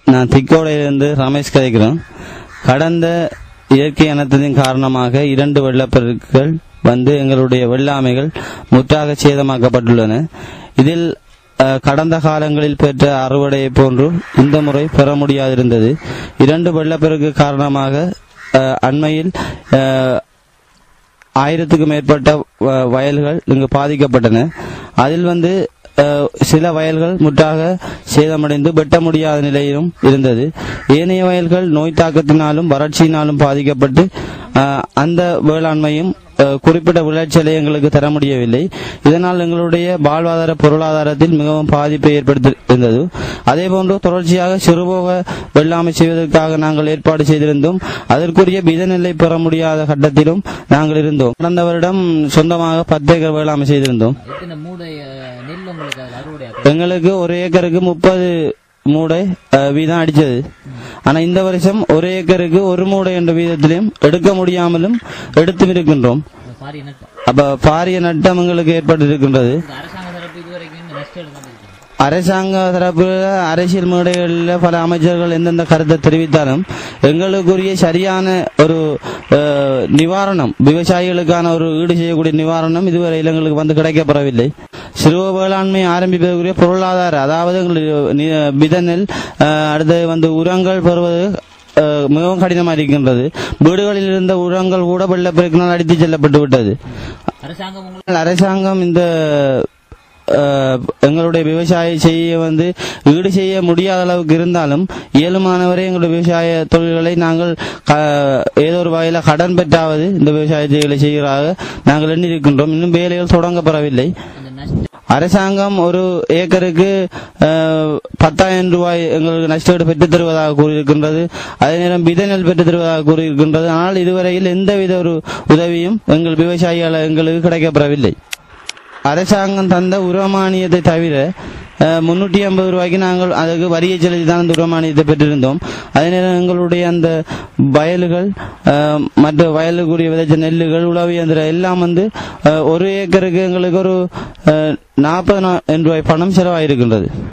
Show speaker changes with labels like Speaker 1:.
Speaker 1: நான் திக்கோடையிலிருந்து ரமேஷ் கதைக்கிறேன். கடந்த இயற்கை அனர்த்தத்தின் காரணமாக 2 வெள்ளப்பெருக்குகள் வந்து எங்களுடைய வெள்ளாமைகள் முற்றாக சேதமாக்கப்பட்டுள்ளன. இதில் கடந்த காலங்களில் பெற்ற அறுவடையை போன்று இந்த முறை பெற முடியாதிருந்தது. 2 வெள்ளப்பெருக்கு காரணமாக அண்மையில் 1000க்கும் மேற்பட்ட வயல்கள் இங்கு பாதிக்கப்பட்டன. அதில் வந்து சில வயல்கள் முற்றாக சேதமடைந்து வெட்ட முடியாத நிலையிலும் இருந்தது. ஏனைய வயல்கள் நோய் தாக்கத்தினாலும் வறட்சியினாலும் பாதிக்கப்பட்டு அந்த வேளாண்மையும் குறிப்பிட்ட விளைச்சலை எங்களுக்கு தர முடியவில்லை. இதனால் எங்களுடைய வாழ்வாதார பொருளாதாரத்தில் மிகவும் பாதிப்பை ஏற்படுத்தியிருந்தது. அதேபோன்று தொடர்ச்சியாக சிறுபோக வெள்ளாமை செய்வதற்காக நாங்கள் ஏற்பாடு செய்திருந்தோம். அதற்குரிய வித நெல்லை பெற முடியாத கட்டத்திலும் நாங்கள் இருந்தோம். கடந்த வருடம் சொந்தமாக 10 ஏக்கர் வேளாண்மை செய்திருந்தோம். எங்களுக்கு 1 ஏக்கருக்கு 30 மூடை வீதம் அடிச்சது. ஆனா இந்த வருஷம் 1 ஏக்கருக்கு 1 மூடை என்ற வீதத்திலும் எடுக்க முடியாமலும் எடுத்தும் இருக்கின்றோம். அப்ப பாரிய நட்டம் எங்களுக்கு ஏற்பட்டு இருக்கின்றது. அரசாங்க தரப்பு அரசியல் மேடைகளில் பல அமைச்சர்கள் எந்தெந்த கருத்தை தெரிவித்தாலும் எங்களுக்குரிய சரியான ஒரு நிவாரணம், விவசாயிகளுக்கான ஒரு ஈடு செய்யக்கூடிய நிவாரணம் இதுவரை எங்களுக்கு வந்து கிடைக்கப்பெறவில்லை. சிறு வேளாண்மை ஆரம்பிப்பதற்குரிய பொருளாதார, அதாவது வித நெல், அடுத்து வந்து உரங்கள் பெறுவது மிகவும் கடினமாக இருக்கின்றது. வீடுகளில் இருந்த உரங்கள் கூட வெள்ளப்பெருக்கினால் அடித்து செல்லப்பட்டு விட்டது. அரசாங்கம் இந்த எங்களுடைய விவசாய செய்ய வந்து ஈடு செய்ய முடியாத அளவுக்கு இருந்தாலும் இயலுமானவரை எங்களுடைய விவசாய தொழில்களை நாங்கள் ஏதோ ஒரு வகையில கடன் பெற்றாவது இந்த விவசாய செய்திகளை செய்கிறாக நாங்கள் எண்ணி இருக்கின்றோம். இன்னும் வேலைகள் தொடங்கப்படவில்லை. அரசாங்கம் ஒரு ஏக்கருக்கு 10,000 ரூபாய் எங்களுக்கு நஷ்டஈடு பெற்றுத் தருவதாக கூறியிருக்கின்றது. அதே நேரம் வித நெல் பெற்றுத் தருவதாக கூறியிருக்கின்றது. ஆனால் இதுவரையில் எந்தவித ஒரு உதவியும் எங்கள் விவசாயிகள் எங்களுக்கு கிடைக்கப்பெறவில்லை. அரசாங்கம் தந்த உரமானியத்தை தவிர 350 ரூபாய்க்கு நாங்கள் அதுக்கு வரியை செலுத்தி தான் அந்த உரமானியத்தை பெற்றிருந்தோம். அதே நேரம் எங்களுடைய அந்த வயல்கள், மற்ற வயலுக்குரிய விதைச்ச நெல்லுகள், உழவு இயந்திரம் எல்லாம் வந்து 1 ஏக்கருக்கு எங்களுக்கு ஒரு 40,000 ரூபாய் பணம் செலவாயிருக்கின்றது.